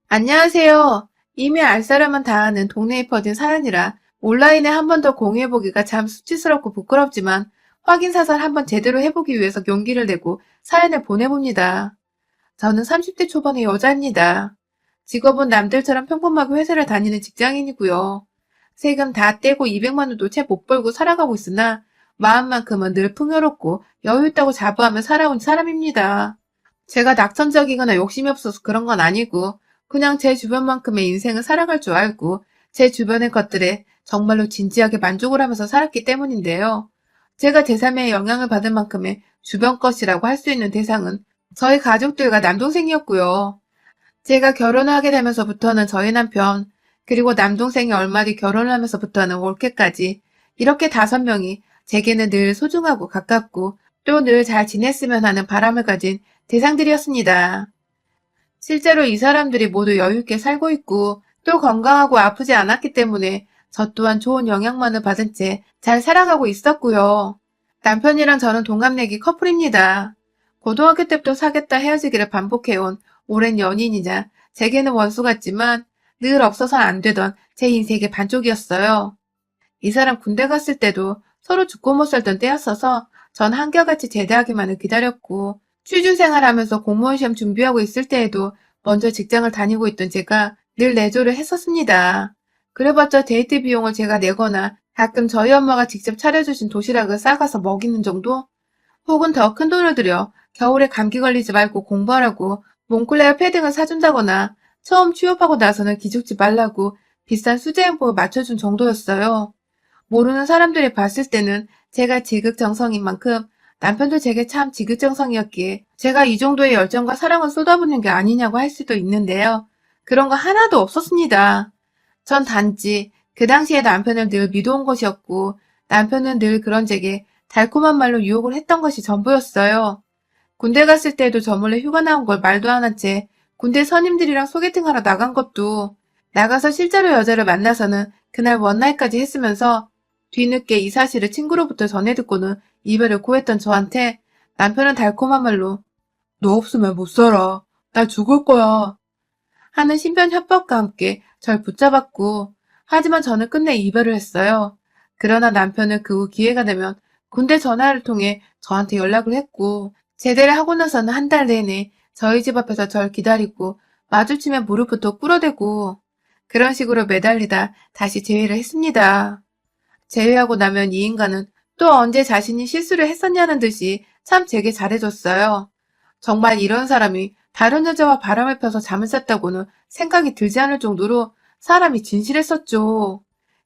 안녕하세요. 이미 알 사람은 다 아는 동네에 퍼진 사연이라 온라인에 한 번 더 공유해보기가 참 수치스럽고 부끄럽지만 확인 사살 한번 제대로 해보기 위해서 용기를 내고 사연을 보내봅니다. 저는 30대 초반의 여자입니다. 직업은 남들처럼 평범하게 회사를 다니는 직장인이고요. 세금 다 떼고 200만 원도 채 못 벌고 살아가고 있으나 마음만큼은 늘 풍요롭고 여유 있다고 자부하며 살아온 사람입니다. 제가 낙천적이거나 욕심이 없어서 그런 건 아니고 그냥 제 주변만큼의 인생을 살아갈 줄 알고 제 주변의 것들에 정말로 진지하게 만족을 하면서 살았기 때문인데요. 제가 제3의 영향을 받을 만큼의 주변 것이라고 할 수 있는 대상은 저희 가족들과 남동생이었고요. 제가 결혼을 하게 되면서부터는 저희 남편, 그리고 남동생이 얼마 뒤 결혼을 하면서부터는 올케까지 이렇게 5명이 제게는 늘 소중하고 가깝고 또 늘 잘 지냈으면 하는 바람을 가진 대상들이었습니다. 실제로 이 사람들이 모두 여유있게 살고 있고 또 건강하고 아프지 않았기 때문에 저 또한 좋은 영향만을 받은 채 잘 살아가고 있었고요. 남편이랑 저는 동갑내기 커플입니다. 고등학교 때부터 사귀었다 헤어지기를 반복해온 오랜 연인이자 제게는 원수 같지만 늘 없어서는 안 되던 제 인생의 반쪽이었어요. 이 사람 군대 갔을 때도 서로 죽고 못 살던 때였어서 전 한결같이 제대하기만을 기다렸고 취준생활하면서 공무원 시험 준비하고 있을 때에도 먼저 직장을 다니고 있던 제가 늘 내조를 했었습니다. 그래봤자 데이트 비용을 제가 내거나 가끔 저희 엄마가 직접 차려주신 도시락을 싸가서 먹이는 정도? 혹은 더 큰 돈을 들여 겨울에 감기 걸리지 말고 공부하라고 몽클레어 패딩을 사준다거나 처음 취업하고 나서는 기죽지 말라고 비싼 수제행복을 맞춰준 정도였어요. 모르는 사람들이 봤을 때는 제가 지극정성인 만큼 남편도 제게 참 지극정성이었기에 제가 이 정도의 열정과 사랑을 쏟아붓는 게 아니냐고 할 수도 있는데요. 그런 거 하나도 없었습니다. 전 단지 그 당시에 남편을 늘 믿어온 것이었고 남편은 늘 그런 제게 달콤한 말로 유혹을 했던 것이 전부였어요. 군대 갔을 때도 저 몰래 휴가 나온 걸 말도 안 한 채 군대 선임들이랑 소개팅하러 나간 것도 나가서 실제로 여자를 만나서는 그날 원나잇까지 했으면서 뒤늦게 이 사실을 친구로부터 전해 듣고는 이별을 고했던 저한테 남편은 달콤한 말로 너 없으면 못 살아. 나 죽을 거야. 하는 신변 협박과 함께 절 붙잡았고 하지만 저는 끝내 이별을 했어요. 그러나 남편은 그 후 기회가 되면 군대 전화를 통해 저한테 연락을 했고 제대를 하고 나서는 한 달 내내 저희 집 앞에서 절 기다리고 마주치면 무릎부터 꿇어대고 그런 식으로 매달리다 다시 제외를 했습니다. 제외하고 나면 이 인간은 또 언제 자신이 실수를 했었냐는 듯이 참 제게 잘해줬어요. 정말 이런 사람이 다른 여자와 바람을 펴서 잠을 잤다고는 생각이 들지 않을 정도로 사람이 진실했었죠.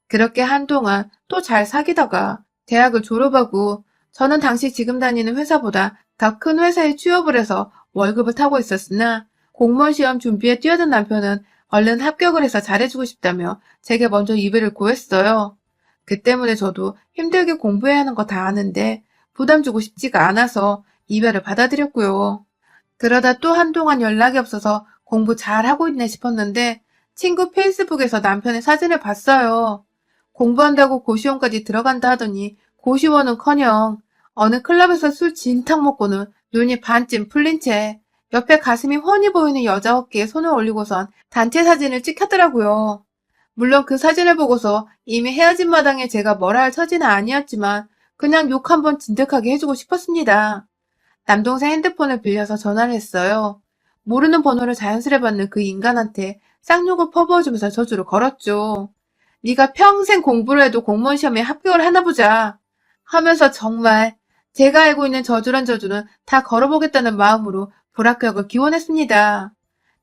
그렇게 한동안 또 잘 사귀다가 대학을 졸업하고 저는 당시 지금 다니는 회사보다 더 큰 회사에 취업을 해서 월급을 타고 있었으나 공무원 시험 준비에 뛰어든 남편은 얼른 합격을 해서 잘해주고 싶다며 제게 먼저 이별을 고했어요. 그 때문에 저도 힘들게 공부해야 하는 거 다 아는데 부담 주고 싶지가 않아서 이별을 받아들였고요. 그러다 또 한동안 연락이 없어서 공부 잘하고 있네 싶었는데 친구 페이스북에서 남편의 사진을 봤어요. 공부한다고 고시원까지 들어간다 하더니 고시원은커녕 어느 클럽에서 술 진탕 먹고는 눈이 반쯤 풀린 채 옆에 가슴이 훤히 보이는 여자 어깨에 손을 올리고선 단체 사진을 찍혔더라고요. 물론 그 사진을 보고서 이미 헤어진 마당에 제가 뭐라 할 처지는 아니었지만 그냥 욕 한번 진득하게 해주고 싶었습니다. 남동생 핸드폰을 빌려서 전화를 했어요. 모르는 번호를 자연스레 받는 그 인간한테 쌍욕을 퍼부어주면서 저주를 걸었죠. 네가 평생 공부를 해도 공무원 시험에 합격을 하나 보자. 하면서 정말 제가 알고 있는 저주란 저주는 다 걸어보겠다는 마음으로 불합격을 기원했습니다.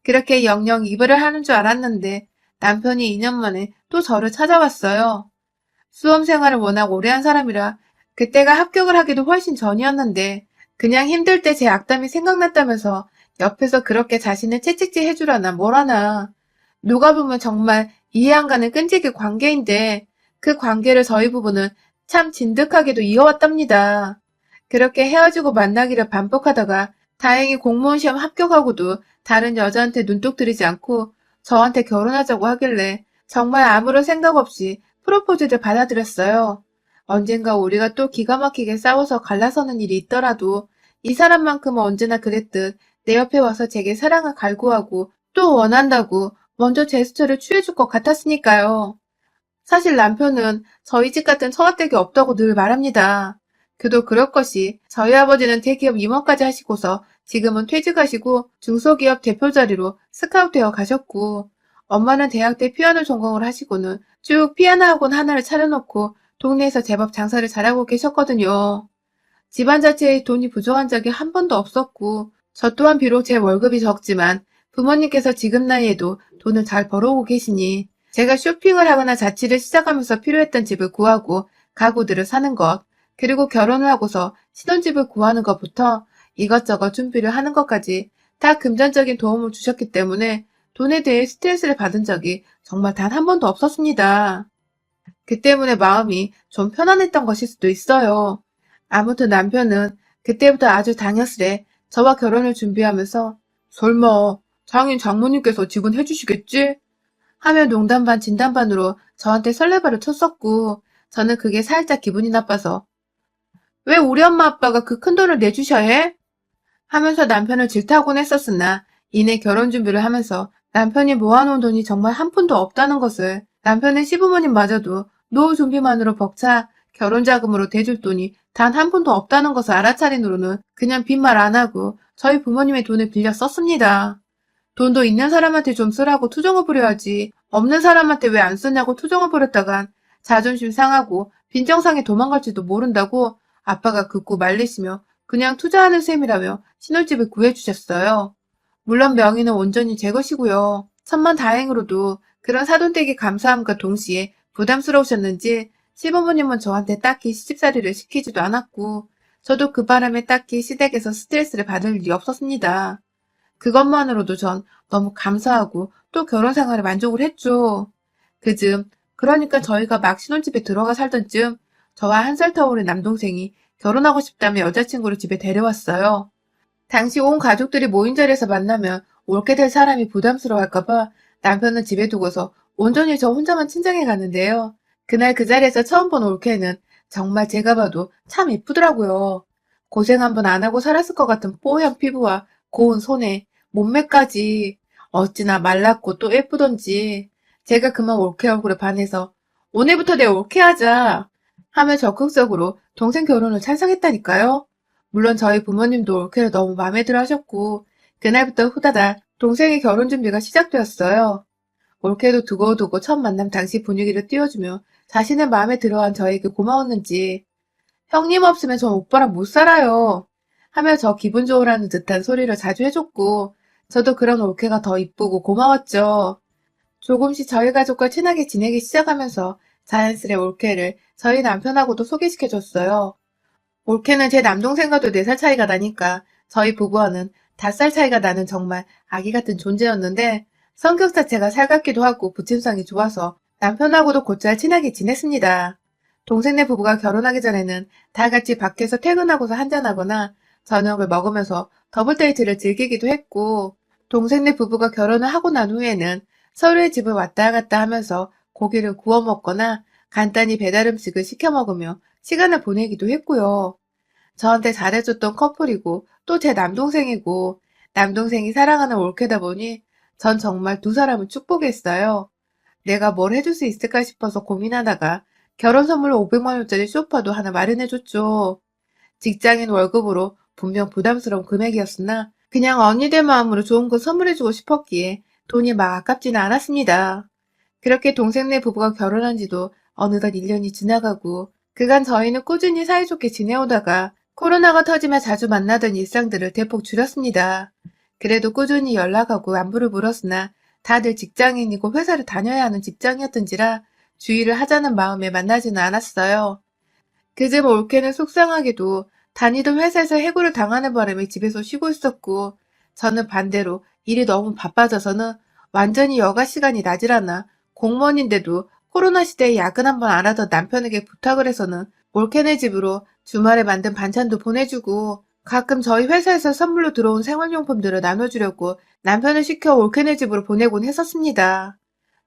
그렇게 영영 이별을 하는 줄 알았는데 남편이 2년 만에 또 저를 찾아왔어요. 수험 생활을 워낙 오래 한 사람이라 그때가 합격을 하기도 훨씬 전이었는데 그냥 힘들 때 제 악담이 생각났다면서 옆에서 그렇게 자신을 채찍질 해주라나 뭐라나. 누가 보면 정말 이해 안 가는 끈질긴 관계인데 그 관계를 저희 부부는 참 진득하게도 이어왔답니다. 그렇게 헤어지고 만나기를 반복하다가 다행히 공무원 시험 합격하고도 다른 여자한테 눈독 들이지 않고 저한테 결혼하자고 하길래 정말 아무런 생각 없이 프로포즈를 받아들였어요. 언젠가 우리가 또 기가 막히게 싸워서 갈라서는 일이 있더라도 이 사람만큼은 언제나 그랬듯 내 옆에 와서 제게 사랑을 갈구하고 또 원한다고 먼저 제스처를 취해줄 것 같았으니까요. 사실 남편은 저희 집 같은 처가댁이 없다고 늘 말합니다. 그도 그럴 것이 저희 아버지는 대기업 임원까지 하시고서 지금은 퇴직하시고 중소기업 대표 자리로 스카웃되어 가셨고, 엄마는 대학 때 피아노 전공을 하시고는 쭉 피아노 학원 하나를 차려놓고 동네에서 제법 장사를 잘하고 계셨거든요. 집안 자체에 돈이 부족한 적이 한 번도 없었고, 저 또한 비록 제 월급이 적지만 부모님께서 지금 나이에도 돈을 잘 벌어오고 계시니 제가 쇼핑을 하거나 자취를 시작하면서 필요했던 집을 구하고 가구들을 사는 것, 그리고 결혼을 하고서 신혼집을 구하는 것부터 이것저것 준비를 하는 것까지 다 금전적인 도움을 주셨기 때문에 돈에 대해 스트레스를 받은 적이 정말 단 한 번도 없었습니다. 그 때문에 마음이 좀 편안했던 것일 수도 있어요. 아무튼 남편은 그때부터 아주 당연스레 저와 결혼을 준비하면서 설마 장인 장모님께서 지분해 주시겠지? 하며 농담 반 진담 반으로 저한테 설레발을 쳤었고, 저는 그게 살짝 기분이 나빠서 왜 우리 엄마 아빠가 그 큰 돈을 내주셔야 해? 하면서 남편을 질타하곤 했었으나 이내 결혼 준비를 하면서 남편이 모아놓은 돈이 정말 한 푼도 없다는 것을, 남편의 시부모님마저도 노후 준비만으로 벅차 결혼 자금으로 대줄 돈이 단 한 푼도 없다는 것을 알아차린으로는 그냥 빈말 안 하고 저희 부모님의 돈을 빌려 썼습니다. 돈도 있는 사람한테 좀 쓰라고 투정을 부려야지 없는 사람한테 왜 안 쓰냐고 투정을 부렸다간 자존심 상하고 빈정상에 도망갈지도 모른다고 아빠가 극구 말리시며 그냥 투자하는 셈이라며 신혼집을 구해주셨어요. 물론 명의는 온전히 제 것이고요. 천만다행으로도 그런 사돈댁의 감사함과 동시에 부담스러우셨는지 시부모님은 저한테 딱히 시집살이를 시키지도 않았고, 저도 그 바람에 딱히 시댁에서 스트레스를 받을 일이 없었습니다. 그것만으로도 전 너무 감사하고 또 결혼 생활에 만족을 했죠. 그즈음, 그러니까 저희가 막 신혼집에 들어가 살던 쯤 저와 한 살 터울의 남동생이 결혼하고 싶다며 여자친구를 집에 데려왔어요. 당시 온 가족들이 모인 자리에서 만나면 올게 될 사람이 부담스러워할까봐 남편은 집에 두고서 온전히 저 혼자만 친정에 갔는데요. 그날 그 자리에서 처음 본 올케는 정말 제가 봐도 참 이쁘더라고요. 고생 한번 안 하고 살았을 것 같은 뽀얀 피부와 고운 손에 몸매까지 어찌나 말랐고 또 예쁘던지 제가 그만 올케 얼굴에 반해서 오늘부터 내 올케 하자 하며 적극적으로 동생 결혼을 찬성했다니까요. 물론 저희 부모님도 올케를 너무 마음에 들어 하셨고 그날부터 후다닥 동생의 결혼 준비가 시작되었어요. 올케도 두고두고 첫 만남 당시 분위기를 띄워주며 자신의 마음에 들어한 저에게 고마웠는지 형님 없으면 전 오빠랑 못 살아요 하며 저 기분 좋으라는 듯한 소리를 자주 해줬고 저도 그런 올케가 더 이쁘고 고마웠죠. 조금씩 저희 가족과 친하게 지내기 시작하면서 자연스레 올케를 저희 남편하고도 소개시켜줬어요. 올케는 제 남동생과도 4살 차이가 나니까 저희 부부와는 5살 차이가 나는 정말 아기 같은 존재였는데 성격 자체가 살갑기도 하고 부침성이 좋아서 남편하고도 곧잘 친하게 지냈습니다. 동생네 부부가 결혼하기 전에는 다 같이 밖에서 퇴근하고서 한잔하거나 저녁을 먹으면서 더블 데이트를 즐기기도 했고, 동생네 부부가 결혼을 하고 난 후에는 서로의 집을 왔다 갔다 하면서 고기를 구워 먹거나 간단히 배달 음식을 시켜 먹으며 시간을 보내기도 했고요. 저한테 잘해줬던 커플이고 또 제 남동생이고 남동생이 사랑하는 올케다 보니 전 정말 두 사람을 축복했어요. 내가 뭘 해줄 수 있을까 싶어서 고민하다가 결혼 선물로 500만 원짜리 소파도 하나 마련해줬죠. 직장인 월급으로 분명 부담스러운 금액이었으나 그냥 언니들 마음으로 좋은 거 선물해주고 싶었기에 돈이 막 아깝지는 않았습니다. 그렇게 동생네 부부가 결혼한 지도 어느덧 1년이 지나가고 그간 저희는 꾸준히 사이좋게 지내오다가 코로나가 터지며 자주 만나던 일상들을 대폭 줄였습니다. 그래도 꾸준히 연락하고 안부를 물었으나 다들 직장인이고 회사를 다녀야 하는 직장이었던지라 주의를 하자는 마음에 만나지는 않았어요. 그즈음 올케는 속상하게도 다니던 회사에서 해고를 당하는 바람에 집에서 쉬고 있었고 저는 반대로 일이 너무 바빠져서는 완전히 여가 시간이 나질 않아 공무원인데도 코로나 시대에 야근 한번 안 하던 남편에게 부탁을 해서는 올케네 집으로 주말에 만든 반찬도 보내주고 가끔 저희 회사에서 선물로 들어온 생활용품들을 나눠주려고 남편을 시켜 올케네 집으로 보내곤 했었습니다.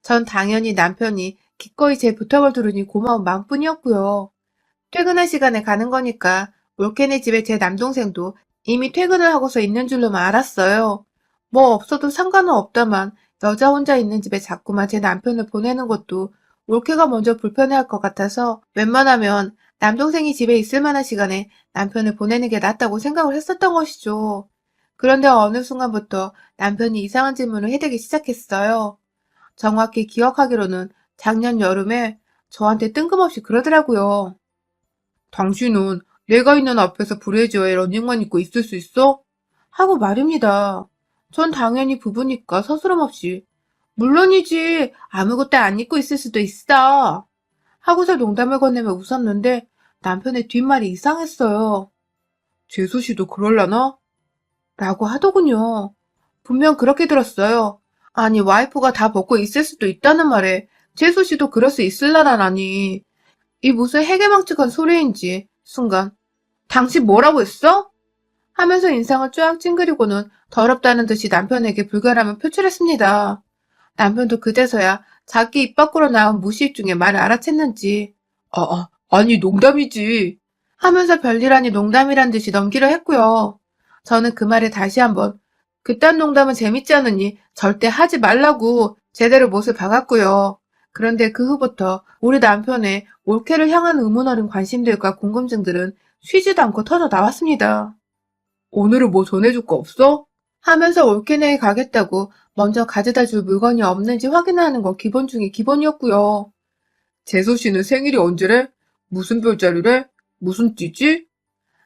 전 당연히 남편이 기꺼이 제 부탁을 들으니 고마운 마음뿐이었고요. 퇴근할 시간에 가는 거니까 올케네 집에 제 남동생도 이미 퇴근을 하고서 있는 줄로만 알았어요. 뭐 없어도 상관은 없다만 여자 혼자 있는 집에 자꾸만 제 남편을 보내는 것도 올케가 먼저 불편해할 것 같아서 웬만하면 남동생이 집에 있을 만한 시간에 남편을 보내는 게 낫다고 생각을 했었던 것이죠. 그런데 어느 순간부터 남편이 이상한 질문을 해대기 시작했어요. 정확히 기억하기로는 작년 여름에 저한테 뜬금없이 그러더라고요. 당신은 내가 있는 앞에서 브래지어에 러닝만 입고 있을 수 있어? 하고 말입니다. 전 당연히 부부니까 서스럼 없이 물론이지 아무것도 안 입고 있을 수도 있어. 하고서 농담을 건네며 웃었는데 남편의 뒷말이 이상했어요. 재수 씨도 그럴라나? 라고 하더군요. 분명 그렇게 들었어요. 아니 와이프가 다 벗고 있을 수도 있다는 말에 재수 씨도 그럴 수 있을라나니 이 무슨 해괴망측한 소리인지 순간 당신 뭐라고 했어? 하면서 인상을 쫙 찡그리고는 더럽다는 듯이 남편에게 불쾌함을 표출했습니다. 남편도 그제서야 자기 입 밖으로 나온 무시입 중에 말을 알아챘는지 아니 농담이지 하면서 별일 아니 농담이란 듯이 넘기려 했고요. 저는 그 말에 다시 한번 그딴 농담은 재밌지 않으니 절대 하지 말라고 제대로 못을 박았고요. 그런데 그 후부터 우리 남편의 올케를 향한 의문 어린 관심들과 궁금증들은 쉬지도 않고 터져 나왔습니다. 오늘은 뭐 전해줄 거 없어? 하면서 올케네에 가겠다고 먼저 가져다 줄 물건이 없는지 확인하는 건 기본 중에 기본이었고요. 재수 씨는 생일이 언제래? 무슨 별자리래? 무슨 띠지?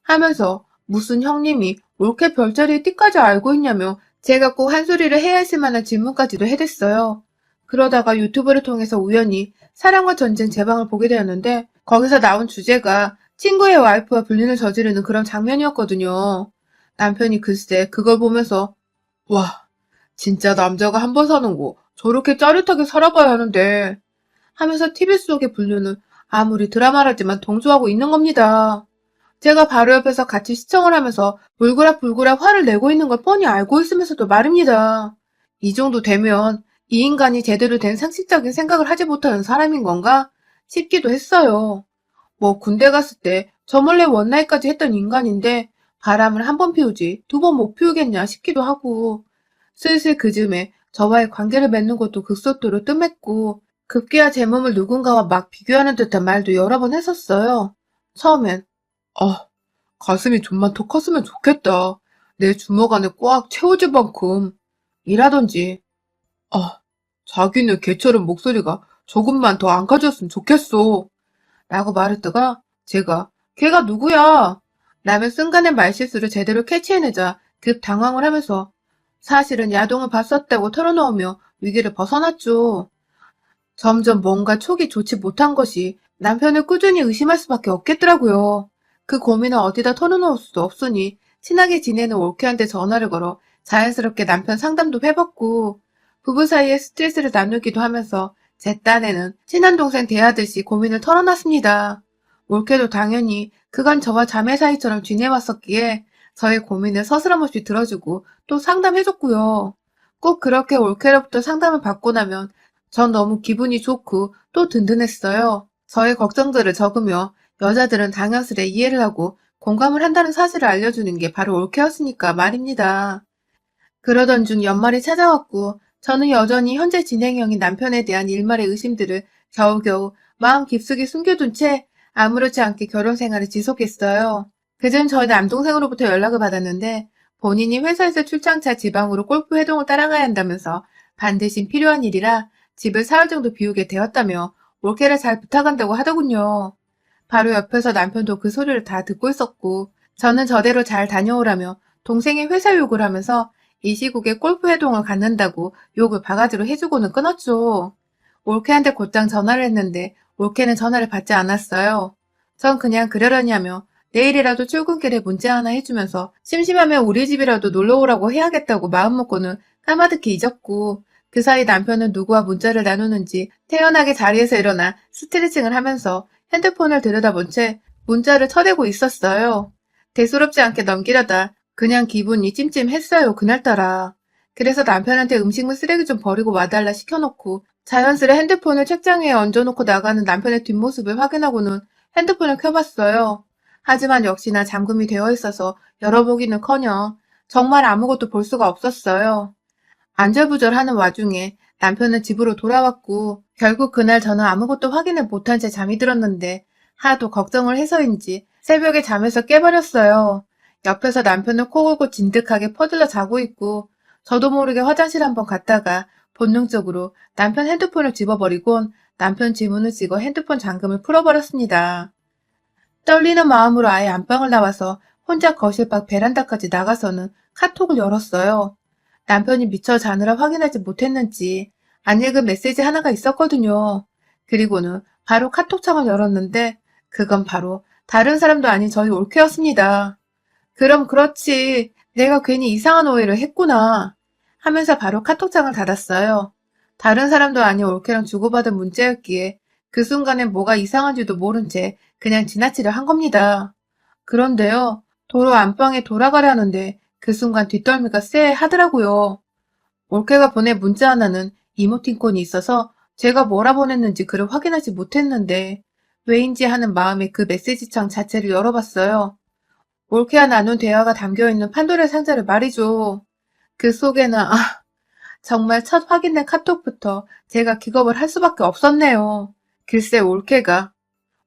하면서 무슨 형님이 올케 별자리의 띠까지 알고 있냐며 제가 꼭 한 소리를 해야 했을 만한 질문까지도 해댔어요. 그러다가 유튜브를 통해서 우연히 사랑과 전쟁 제방을 보게 되었는데 거기서 나온 주제가 친구의 와이프와 불륜을 저지르는 그런 장면이었거든요. 남편이 글쎄 그걸 보면서 와 진짜 남자가 한 번 사는 거 저렇게 짜릿하게 살아봐야 하는데 하면서 TV 속의 불륜을 아무리 드라마라지만 동조하고 있는 겁니다. 제가 바로 옆에서 같이 시청을 하면서 불그락불그락 화를 내고 있는 걸 뻔히 알고 있으면서도 말입니다. 이 정도 되면 이 인간이 제대로 된 상식적인 생각을 하지 못하는 사람인 건가 싶기도 했어요. 뭐 군대 갔을 때 저 몰래 원나잇까지 했던 인간인데 바람을 한 번 피우지 두 번 못 피우겠냐 싶기도 하고 슬슬 그즈음에 저와의 관계를 맺는 것도 극속도로 뜸했고 급기야 제 몸을 누군가와 막 비교하는 듯한 말도 여러 번 했었어요. 처음엔 가슴이 좀만 더 컸으면 좋겠다. 내 주먹 안에 꽉 채워질 만큼 이라던지 자기는 개처럼 목소리가 조금만 더 안 가졌으면 좋겠어. 라고 말했다가 제가 걔가 누구야? 라며 순간의 말실수를 제대로 캐치해내자 급 당황을 하면서 사실은 야동을 봤었다고 털어놓으며 위기를 벗어났죠. 점점 뭔가 촉이 좋지 못한 것이 남편을 꾸준히 의심할 수밖에 없겠더라고요. 그 고민을 어디다 털어놓을 수도 없으니 친하게 지내는 올케한테 전화를 걸어 자연스럽게 남편 상담도 해봤고 부부 사이에 스트레스를 나누기도 하면서 제 딴에는 친한 동생 대하듯이 고민을 털어놨습니다. 올케도 당연히 그간 저와 자매 사이처럼 지내왔었기에 저의 고민을 서스럼없이 들어주고 또 상담해줬고요. 꼭 그렇게 올케로부터 상담을 받고 나면 전 너무 기분이 좋고 또 든든했어요. 저의 걱정들을 적으며 여자들은 당연스레 이해를 하고 공감을 한다는 사실을 알려주는 게 바로 올케였으니까 말입니다. 그러던 중 연말이 찾아왔고 저는 여전히 현재 진행형인 남편에 대한 일말의 의심들을 겨우겨우 마음 깊숙이 숨겨둔 채 아무렇지 않게 결혼 생활을 지속했어요. 그전 저희 남동생으로부터 연락을 받았는데 본인이 회사에서 출장차 지방으로 골프 회동을 따라가야 한다면서 반드시 필요한 일이라 집을 사흘 정도 비우게 되었다며 올케를 잘 부탁한다고 하더군요. 바로 옆에서 남편도 그 소리를 다 듣고 있었고 저는 저대로 잘 다녀오라며 동생의 회사 욕을 하면서 이 시국에 골프 회동을 갖는다고 욕을 바가지로 해주고는 끊었죠. 올케한테 곧장 전화를 했는데 올케는 전화를 받지 않았어요. 전 그냥 그러려냐며 내일이라도 출근길에 문자 하나 해주면서 심심하면 우리 집이라도 놀러오라고 해야겠다고 마음먹고는 까마득히 잊었고 그 사이 남편은 누구와 문자를 나누는지 태연하게 자리에서 일어나 스트레칭을 하면서 핸드폰을 들여다본 채 문자를 쳐대고 있었어요. 대수롭지 않게 넘기려다 그냥 기분이 찜찜했어요, 그날따라. 그래서 남편한테 음식물 쓰레기 좀 버리고 와달라 시켜놓고 자연스레 핸드폰을 책장 위에 얹어놓고 나가는 남편의 뒷모습을 확인하고는 핸드폰을 켜봤어요. 하지만 역시나 잠금이 되어 있어서 열어보기는커녕 정말 아무것도 볼 수가 없었어요. 안절부절하는 와중에 남편은 집으로 돌아왔고 결국 그날 저는 아무것도 확인을 못한 채 잠이 들었는데 하도 걱정을 해서인지 새벽에 잠에서 깨버렸어요. 옆에서 남편은 코 골고 진득하게 퍼들러 자고 있고 저도 모르게 화장실 한번 갔다가 본능적으로 남편 핸드폰을 집어버리곤 남편 지문을 찍어 핸드폰 잠금을 풀어버렸습니다. 떨리는 마음으로 아예 안방을 나와서 혼자 거실 밖 베란다까지 나가서는 카톡을 열었어요. 남편이 미처 자느라 확인하지 못했는지 안 읽은 메시지 하나가 있었거든요. 그리고는 바로 카톡창을 열었는데 그건 바로 다른 사람도 아닌 저희 올케였습니다. 그럼 그렇지. 내가 괜히 이상한 오해를 했구나. 하면서 바로 카톡창을 닫았어요. 다른 사람도 아닌 올케랑 주고받은 문자였기에 그 순간엔 뭐가 이상한지도 모른 채 그냥 지나치려 한 겁니다. 그런데요. 도로 안방에 돌아가려는데 그 순간 뒷덜미가 쎄하더라고요. 올케가 보낸 문자 하나는 이모티콘이 있어서 제가 뭐라 보냈는지 글을 확인하지 못했는데 왜인지 하는 마음에 그 메시지창 자체를 열어봤어요. 올케와 나눈 대화가 담겨있는 판도라의 상자를 말이죠. 그 속에는 정말 첫 확인된 카톡부터 제가 기겁을 할 수밖에 없었네요. 글쎄 올케가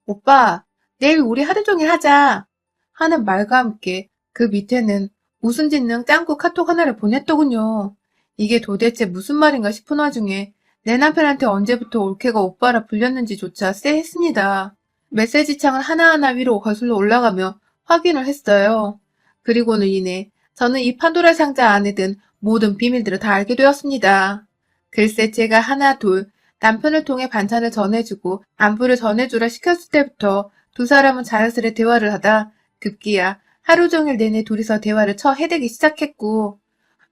오빠 내일 우리 하루 종일 하자 하는 말과 함께 그 밑에는 웃음 짓는 짱구 카톡 하나를 보냈더군요. 이게 도대체 무슨 말인가 싶은 와중에 내 남편한테 언제부터 올케가 오빠라 불렸는지조차 쎄했습니다. 메시지 창을 하나하나 위로 거슬러 올라가며 확인을 했어요. 그리고는 이내 저는 이 판도라 상자 안에 든 모든 비밀들을 다 알게 되었습니다. 글쎄 제가 하나 둘 남편을 통해 반찬을 전해주고 안부를 전해주라 시켰을 때부터 두 사람은 자연스레 대화를 하다 급기야 하루 종일 내내 둘이서 대화를 해대기 시작했고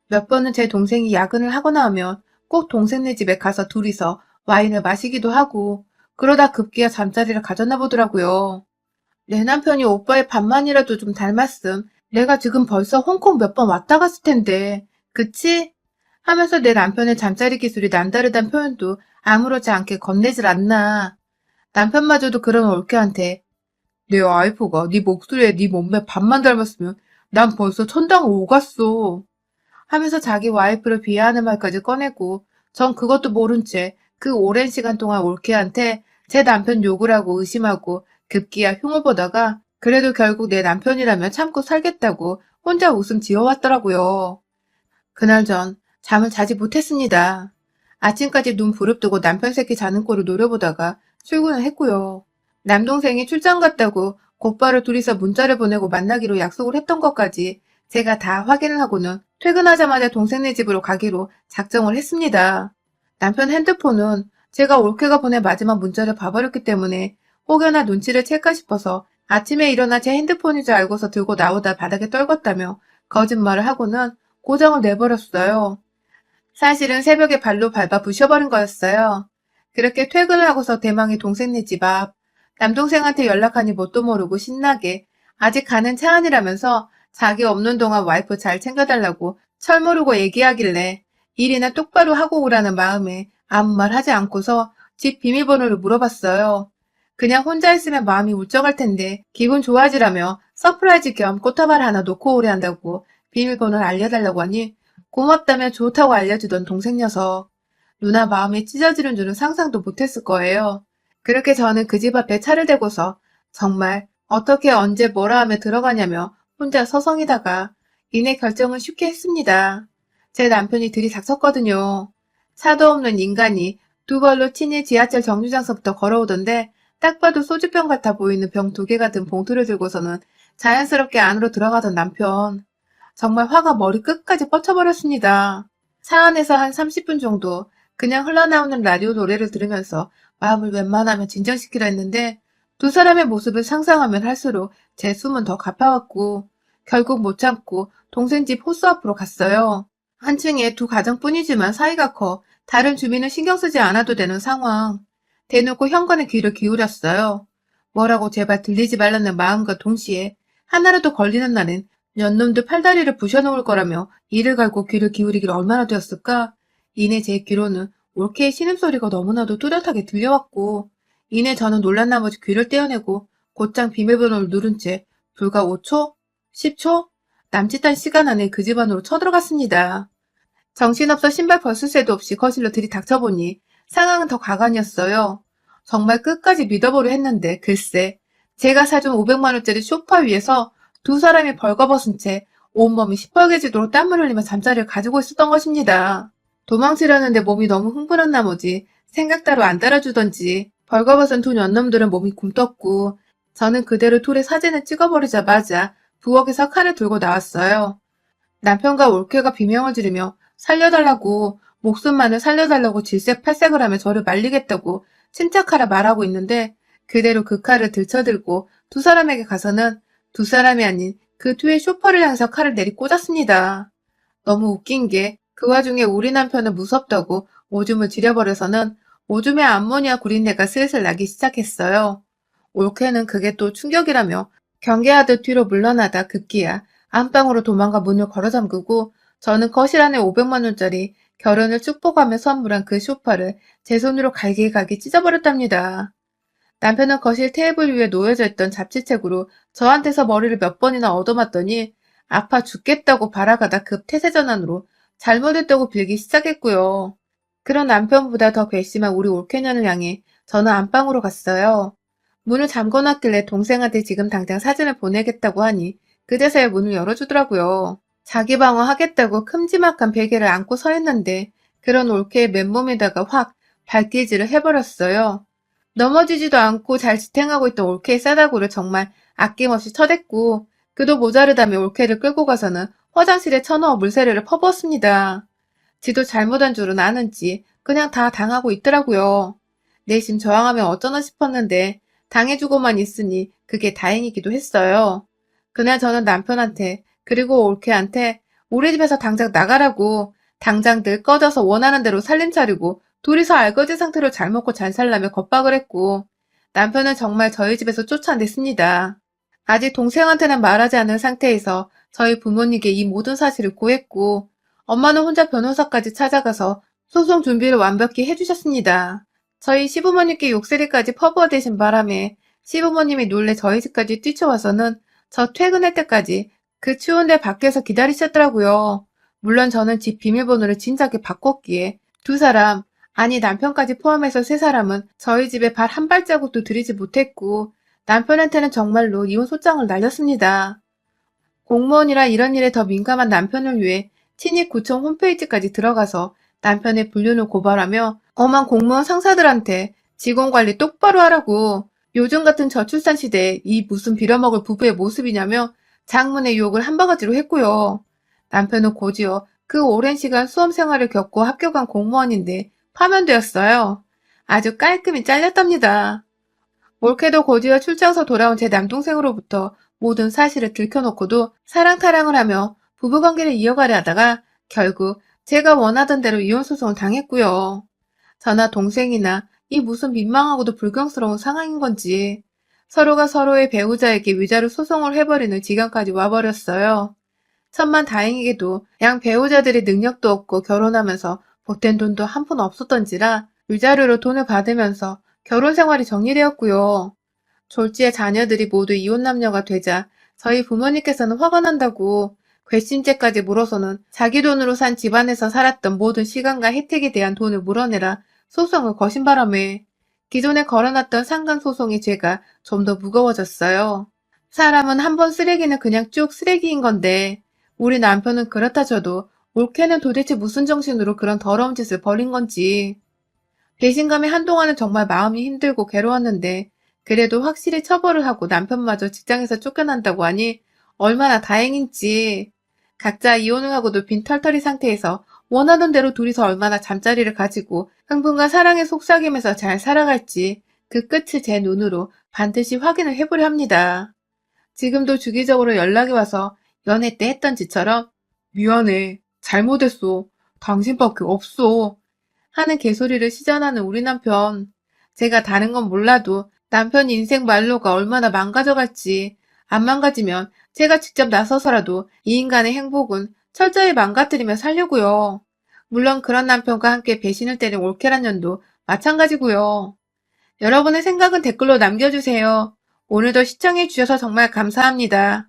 몇 번은 제 동생이 야근을 하거나 하면 꼭 동생네 집에 가서 둘이서 와인을 마시기도 하고 그러다 급기야 잠자리를 가졌나 보더라고요. 내 남편이 오빠의 반만이라도 좀 닮았음. 내가 지금 벌써 홍콩 몇 번 왔다 갔을 텐데. 그치? 하면서 내 남편의 잠자리 기술이 남다르단 표현도 아무렇지 않게 건네질 않나. 남편마저도 그런 올케한테 내 와이프가 네 목소리에 네 몸매 반만 닮았으면 난 벌써 천당을 오갔어. 하면서 자기 와이프를 비하하는 말까지 꺼내고 전 그것도 모른 채 그 오랜 시간 동안 올케한테 제 남편 욕을 하고 의심하고 급기야 흉을 보다가 그래도 결국 내 남편이라면 참고 살겠다고 혼자 웃음 지어왔더라고요. 그날 전 잠을 자지 못했습니다. 아침까지 눈 부릅뜨고 남편 새끼 자는 꼴을 노려보다가 출근을 했고요. 남동생이 출장 갔다고 곧바로 둘이서 문자를 보내고 만나기로 약속을 했던 것까지 제가 다 확인을 하고는 퇴근하자마자 동생네 집으로 가기로 작정을 했습니다. 남편 핸드폰은 제가 올케가 보낸 마지막 문자를 봐버렸기 때문에 혹여나 눈치를 챌까 싶어서 아침에 일어나 제 핸드폰인 줄 알고서 들고 나오다 바닥에 떨궜다며 거짓말을 하고는 고장을 내버렸어요. 사실은 새벽에 발로 밟아 부셔버린 거였어요. 그렇게 퇴근을 하고서 대망의 동생네 집 앞. 남동생한테 연락하니 뭣도 모르고 신나게 아직 가는 차 안이라면서 자기 없는 동안 와이프 잘 챙겨달라고 철모르고 얘기하길래 일이나 똑바로 하고 오라는 마음에 아무 말 하지 않고서 집 비밀번호를 물어봤어요. 그냥 혼자 있으면 마음이 울적할 텐데 기분 좋아지라며 서프라이즈 겸 꽃다발 하나 놓고 오래 한다고 비밀번호를 알려달라고 하니 고맙다며 좋다고 알려주던 동생 녀석. 누나 마음이 찢어지는 줄은 상상도 못했을 거예요. 그렇게 저는 그 집 앞에 차를 대고서 정말 어떻게 언제 뭐라 하며 들어가냐며 혼자 서성이다가 이내 결정은 쉽게 했습니다. 제 남편이 들이닥쳤거든요. 차도 없는 인간이 두 발로 친히 지하철 정류장서부터 걸어오던데 딱 봐도 소주병 같아 보이는 병 2개 든 봉투를 들고서는 자연스럽게 안으로 들어가던 남편. 정말 화가 머리 끝까지 뻗쳐버렸습니다. 차 안에서 한 30분 정도 그냥 흘러나오는 라디오 노래를 들으면서 마음을 웬만하면 진정시키려 했는데 두 사람의 모습을 상상하면 할수록 제 숨은 더 가파왔고 결국 못 참고 동생 집 호수 앞으로 갔어요. 한 층에 두 가정뿐이지만 사이가 커 다른 주민은 신경 쓰지 않아도 되는 상황. 대놓고 현관에 귀를 기울였어요. 뭐라고 제발 들리지 말라는 마음과 동시에 하나라도 걸리는 날엔 년놈도 팔다리를 부셔놓을 거라며 이를 갈고 귀를 기울이길 얼마나 되었을까? 이내 제 귀로는 올케의 신음소리가 너무나도 뚜렷하게 들려왔고 이내 저는 놀란 나머지 귀를 떼어내고 곧장 비밀번호를 누른 채 불과 5초? 10초? 남짓한 시간 안에 그 집 안으로 쳐들어갔습니다. 정신없어 신발 벗을 새도 없이 거실로 들이닥쳐보니 상황은 더 가관이었어요. 정말 끝까지 믿어보려 했는데 글쎄 제가 사준 500만 원짜리 소파 위에서 두 사람이 벌거벗은 채 온몸이 시뻘개지도록 땀을 흘리며 잠자리를 가지고 있었던 것입니다. 도망치려는데 몸이 너무 흥분한 나머지 생각 따로 안 따라주던지 벌거벗은 두 년놈들은 몸이 굼떴고 저는 그대로 둘의 사진을 찍어버리자마자 부엌에서 칼을 들고 나왔어요. 남편과 올케가 비명을 지르며 살려달라고 목숨만을 살려달라고 질색팔색을 하며 저를 말리겠다고 침착하라 말하고 있는데 그대로 그 칼을 들쳐들고 두 사람에게 가서는 두 사람이 아닌 그 뒤에 쇼파를 향해서 칼을 내리꽂았습니다. 너무 웃긴 게 그 와중에 우리 남편은 무섭다고 오줌을 지려버려서는 오줌의 암모니아 구린내가 슬슬 나기 시작했어요. 올케는 그게 또 충격이라며 경계하듯 뒤로 물러나다 급기야 안방으로 도망가 문을 걸어 잠그고 저는 거실 안에 500만 원짜리 결혼을 축복하며 선물한 그 소파를 제 손으로 갈기갈기 찢어버렸답니다. 남편은 거실 테이블 위에 놓여져 있던 잡지책으로 저한테서 머리를 몇 번이나 얻어맞더니 아파 죽겠다고 발아가다 급 태세전환으로 잘못했다고 빌기 시작했고요. 그런 남편보다 더 괘씸한 우리 올케년을 향해 저는 안방으로 갔어요. 문을 잠궈놨길래 동생한테 지금 당장 사진을 보내겠다고 하니 그제서야 문을 열어주더라고요. 자기 방어하겠다고 큼지막한 베개를 안고 서 있는데 그런 올케의 맨몸에다가 확 발길질을 해버렸어요. 넘어지지도 않고 잘 지탱하고 있던 올케의 싸다구를 정말 아낌없이 쳐댔고 그도 모자르다며 올케를 끌고 가서는 화장실에 쳐넣어 물세례를 퍼부었습니다. 지도 잘못한 줄은 아는지 그냥 다 당하고 있더라고요. 내심 저항하면 어쩌나 싶었는데 당해주고만 있으니 그게 다행이기도 했어요. 그날 저는 남편한테 그리고 올케한테 우리 집에서 당장 나가라고 당장들 꺼져서 원하는 대로 살림 차리고 둘이서 알거지 상태로 잘 먹고 잘 살라며 겁박을 했고 남편은 정말 저희 집에서 쫓아냈습니다. 아직 동생한테는 말하지 않은 상태에서 저희 부모님께 이 모든 사실을 고했고 엄마는 혼자 변호사까지 찾아가서 소송 준비를 완벽히 해주셨습니다. 저희 시부모님께 욕설이까지 퍼부어대신 바람에 시부모님이 놀래 저희 집까지 뛰쳐와서는 저 퇴근할 때까지 그 추운데 밖에서 기다리셨더라고요. 물론 저는 집 비밀번호를 진작에 바꿨기에 두 사람, 아니 남편까지 포함해서 세 사람은 저희 집에 발 한 발자국도 들이지 못했고 남편한테는 정말로 이혼 소장을 날렸습니다. 공무원이라 이런 일에 더 민감한 남편을 위해 친익구청 홈페이지까지 들어가서 남편의 불륜을 고발하며 엄한 공무원 상사들한테 직원관리 똑바로 하라고 요즘 같은 저출산 시대에 이 무슨 빌어먹을 부부의 모습이냐며 장문의 유혹을 한 바가지로 했고요. 남편은 곧이어 그 오랜 시간 수험 생활을 겪고 합격한 공무원인데 파면되었어요. 아주 깔끔히 잘렸답니다. 올케도 곧이어 출장서 돌아온 제 남동생으로부터 모든 사실을 들켜놓고도 사랑타랑을 하며 부부관계를 이어가려 하다가 결국 제가 원하던 대로 이혼소송을 당했고요. 저나 동생이나 이 무슨 민망하고도 불경스러운 상황인 건지 서로가 서로의 배우자에게 위자료 소송을 해버리는 지경까지 와버렸어요. 천만 다행이게도 양 배우자들이 능력도 없고 결혼하면서 보탠 돈도 한 푼 없었던지라 위자료로 돈을 받으면서 결혼 생활이 정리되었고요. 졸지에 자녀들이 모두 이혼 남녀가 되자 저희 부모님께서는 화가 난다고 괘씸죄까지 물어서는 자기 돈으로 산 집안에서 살았던 모든 시간과 혜택에 대한 돈을 물어내라 소송을 거신 바람에 기존에 걸어놨던 상간소송의 죄가 좀 더 무거워졌어요. 사람은 한 번 쓰레기는 그냥 쭉 쓰레기인 건데 우리 남편은 그렇다 쳐도 올케는 도대체 무슨 정신으로 그런 더러운 짓을 벌인 건지. 배신감에 한동안은 정말 마음이 힘들고 괴로웠는데 그래도 확실히 처벌을 하고 남편마저 직장에서 쫓겨난다고 하니 얼마나 다행인지. 각자 이혼을 하고도 빈털터리 상태에서 원하던 대로 둘이서 얼마나 잠자리를 가지고 흥분과 사랑에 속삭이면서 잘 살아갈지 그 끝을 제 눈으로 반드시 확인을 해보려 합니다. 지금도 주기적으로 연락이 와서 연애 때 했던 짓처럼 미안해, 잘못했어, 당신밖에 없어 하는 개소리를 시전하는 우리 남편. 제가 다른 건 몰라도 남편 인생 말로가 얼마나 망가져갈지 안 망가지면 제가 직접 나서서라도 이 인간의 행복은 철저히 망가뜨리며 살려고요. 물론 그런 남편과 함께 배신을 때린 올케란 년도 마찬가지고요. 여러분의 생각은 댓글로 남겨주세요. 오늘도 시청해주셔서 정말 감사합니다.